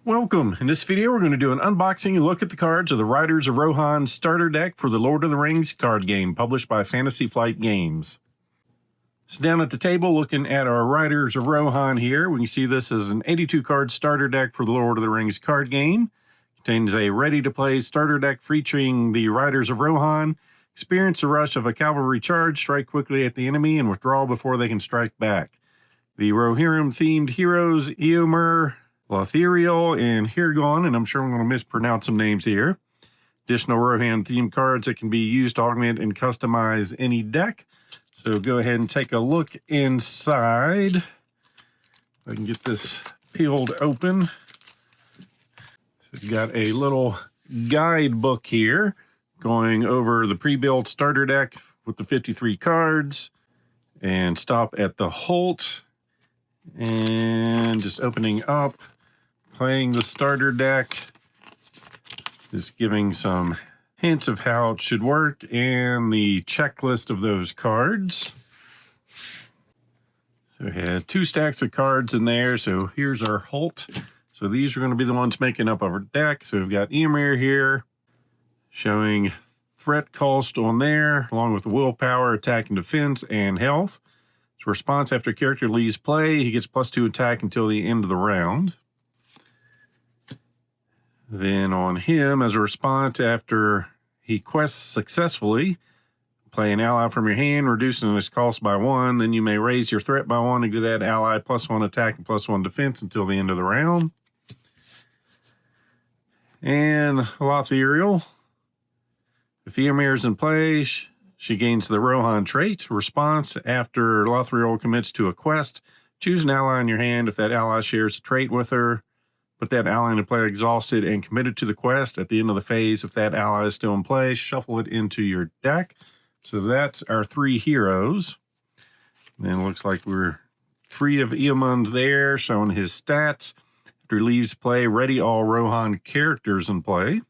Welcome! In this video we're going to do an unboxing and look at the cards of the Riders of Rohan starter deck for the Lord of the Rings card game published by Fantasy Flight Games. So down at the table looking at our Riders of Rohan here, we can see this is an 82 card starter deck for the Lord of the Rings card game. It contains a ready to play starter deck featuring the Riders of Rohan. Experience the rush of a cavalry charge, strike quickly at the enemy and withdraw before they can strike back. The Rohirrim themed heroes Eomer, Lothiriel, and Hirgon, and I'm sure I'm going to mispronounce some names here. Additional Rohan themed cards that can be used to augment and customize any deck. So go ahead and take a look inside. If I can get this peeled open. So we've got a little guidebook here going over the pre-built starter deck with the 53 cards. And stop at the Holt. And just opening up. Playing the starter deck, just giving some hints of how it should work and the checklist of those cards. So we had 2 stacks of cards in there. So here's our Holt. So these are going to be the ones making up our deck. So we've got Eomer here showing threat cost on there, along with the willpower, attack and defense, and health. So response after character leaves play, he gets +2 attack until the end of the round. Then on him, as a response after he quests successfully, play an ally from your hand, reducing his cost by 1. Then you may raise your threat by 1 and give that ally +1 attack and +1 defense until the end of the round. And Lothiriel. If Eomer is in play, she gains the Rohan trait. Response after Lothiriel commits to a quest, choose an ally in your hand if that ally shares a trait with her. Put that ally into play exhausted and committed to the quest. At the end of the phase, if that ally is still in play, shuffle it into your deck. So that's our 3 heroes. And it looks like we're free of Eamund there, showing his stats. After he leaves play, ready all Rohan characters in play.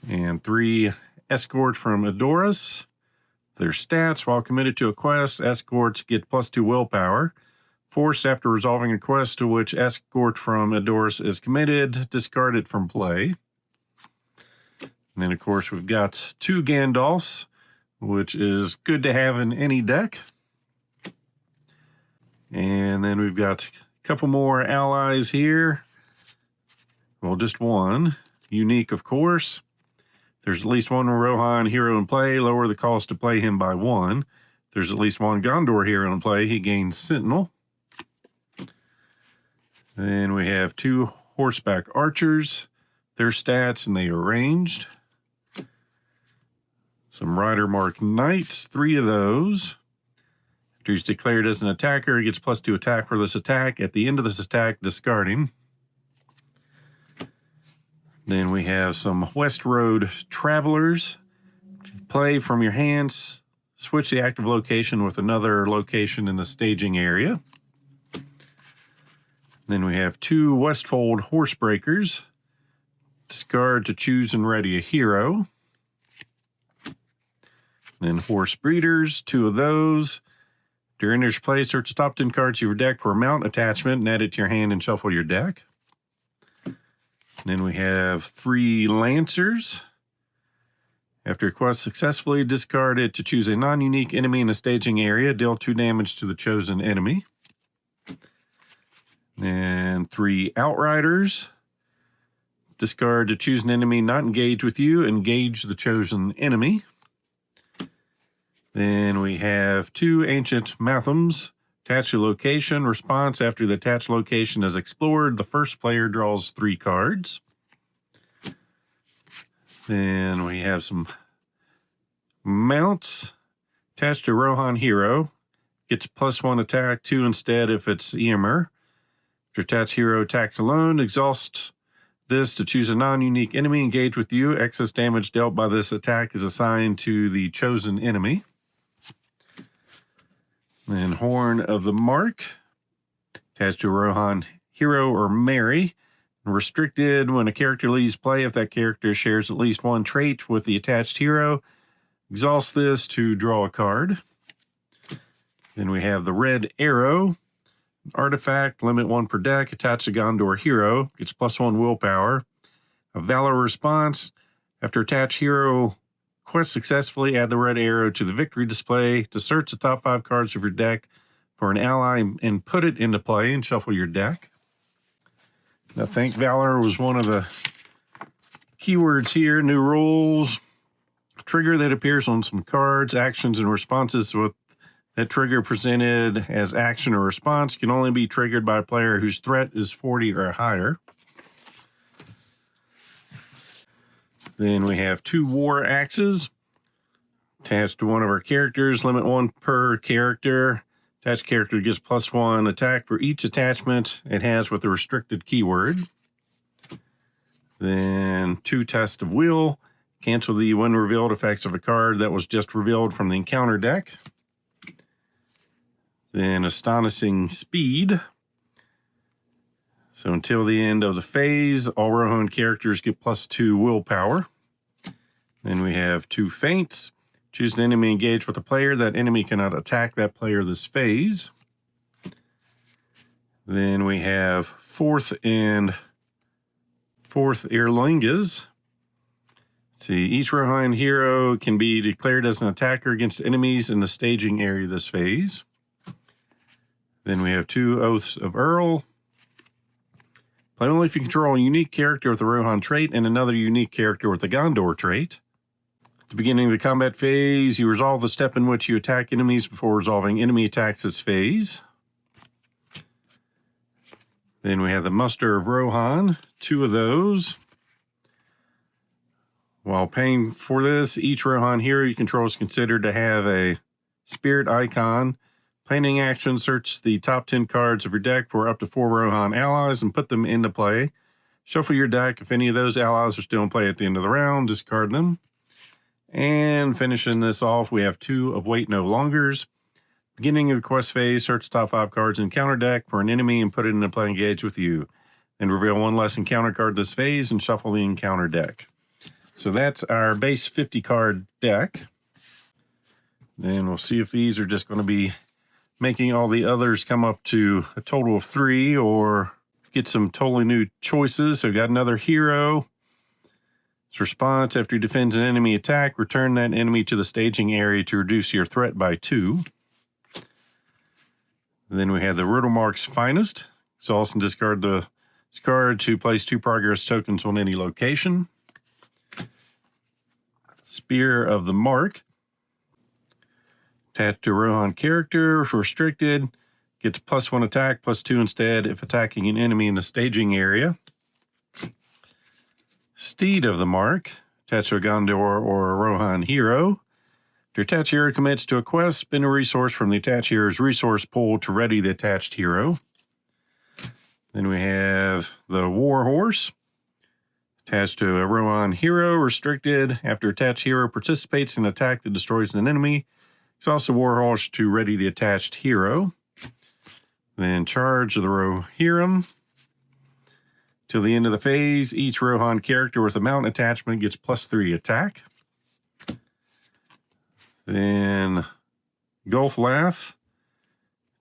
And 3 escorts from Edoras. Their stats, while committed to a quest, escorts get +2 willpower. Forced after resolving a quest to which escort from Edoras is committed, discard it from play. And then, of course, we've got 2 Gandalfs, which is good to have in any deck. And then we've got a couple more allies here. Well, just one. Unique, of course. There's at least one Rohan hero in play. Lower the cost to play him by 1. There's at least one Gondor hero in play. He gains Sentinel. Then we have 2 horseback archers, their stats, and they are ranged. Some rider marked knights, 3 of those. After he's declared as an attacker, he gets +2 attack for this attack. At the end of this attack, discard him. Then we have some West Road travelers. Play from your hands, switch the active location with another location in the staging area. Then we have 2 Westfold Horsebreakers. Discard to choose and ready a hero. Then Horse Breeders, 2 of those. During your play, search the top 10 cards of your deck for a mount attachment and add it to your hand and shuffle your deck. Then we have 3 Lancers. After a quest successfully, discard it to choose a non-unique enemy in the staging area. Deal 2 damage to the chosen enemy. And 3 Outriders. Discard to choose an enemy not engaged with you. Engage the chosen enemy. Then we have 2 Ancient Mathams. Attach a location. Response after the attached location is explored, the first player draws 3 cards. Then we have some mounts. Attached to Rohan hero. Gets +1 attack, 2 instead if it's Eomer. After attached hero attacks alone, exhausts this to choose a non-unique enemy engaged with you. Excess damage dealt by this attack is assigned to the chosen enemy. Then Horn of the Mark. Attached to a Rohan hero or Mary. Restricted when a character leaves play if that character shares at least 1 trait with the attached hero. Exhaust this to draw a card. Then we have the Red Arrow. Artifact, limit 1 per deck, attach a Gondor hero, gets +1 willpower. A Valor response, after attach hero quest successfully, add the red arrow to the victory display to search the top 5 cards of your deck for an ally and put it into play and shuffle your deck. I think Valor was one of the keywords here. New rules. Trigger that appears on some cards, actions and responses with that trigger presented as action or response can only be triggered by a player whose threat is 40 or higher. Then we have 2 war axes attached to one of our characters. Limit 1 per character. Attached character gets +1 attack for each attachment it has with a restricted keyword. Then 2 Test of Will. Cancel the when revealed effects of a card that was just revealed from the encounter deck. Then Astonishing Speed. So until the end of the phase, all Rohan characters get +2 willpower. Then we have 2 Feints. Choose an enemy engaged with a player. That enemy cannot attack that player this phase. Then we have 4th and 4th Earlingas. See, each Rohan hero can be declared as an attacker against enemies in the staging area this phase. Then we have 2 Oaths of Earl. Play only if you control a unique character with a Rohan trait and another unique character with a Gondor trait. At the beginning of the combat phase, you resolve the step in which you attack enemies before resolving enemy attacks this phase. Then we have the Muster of Rohan, 2 of those. While paying for this, each Rohan hero you control is considered to have a spirit icon. Planning action, search the top 10 cards of your deck for up to 4 Rohan allies and put them into play. Shuffle your deck. If any of those allies are still in play at the end of the round, discard them. And finishing this off, we have 2 of Wait No Longers. Beginning of the quest phase, search the top 5 cards in counter deck for an enemy and put it into play engaged with you. Then reveal 1 less encounter card this phase and shuffle the encounter deck. So that's our base 50 card deck. Then we'll see if these are just going to be making all the others come up to a total of 3 or get some totally new choices. So we've got another hero. Its response, after he defends an enemy attack, return that enemy to the staging area to reduce your threat by 2. Then we have the Riddlemark's Finest. So also discard the card to place 2 progress tokens on any location. Spear of the Mark. Attached to Rohan character, if restricted, gets +1 attack, +2 instead if attacking an enemy in the staging area. Steed of the Mark. Attached to a Gondor or a Rohan hero. If your attached hero commits to a quest, spend a resource from the attached hero's resource pool to ready the attached hero. Then we have the War Horse. Attached to a Rohan hero, restricted. After attached hero participates in an attack that destroys an enemy, it's also War Horse to ready the attached hero. Then Charge of the Rohirrim. Till the end of the phase, each Rohan character with a mount attachment gets +3 attack. Then Gulf Laugh.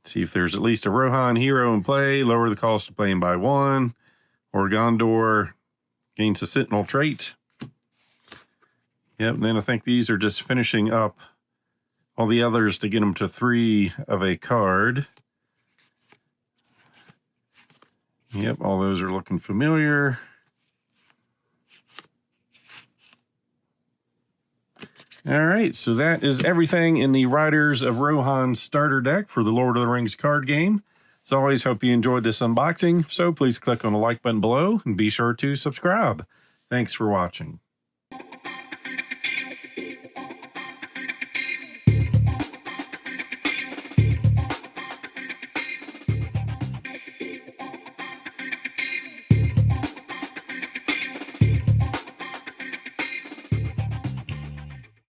See if there's at least a Rohan hero in play. Lower the cost of playing by 1. Or Gondor gains a Sentinel trait. Yep, and then I think these are just finishing up all the others to get them to 3 of a card. Yep, all those are looking familiar. All right, so that is everything in the Riders of Rohan starter deck for the Lord of the Rings card game. As always, hope you enjoyed this unboxing. So please click on the like button below and be sure to subscribe. Thanks for watching.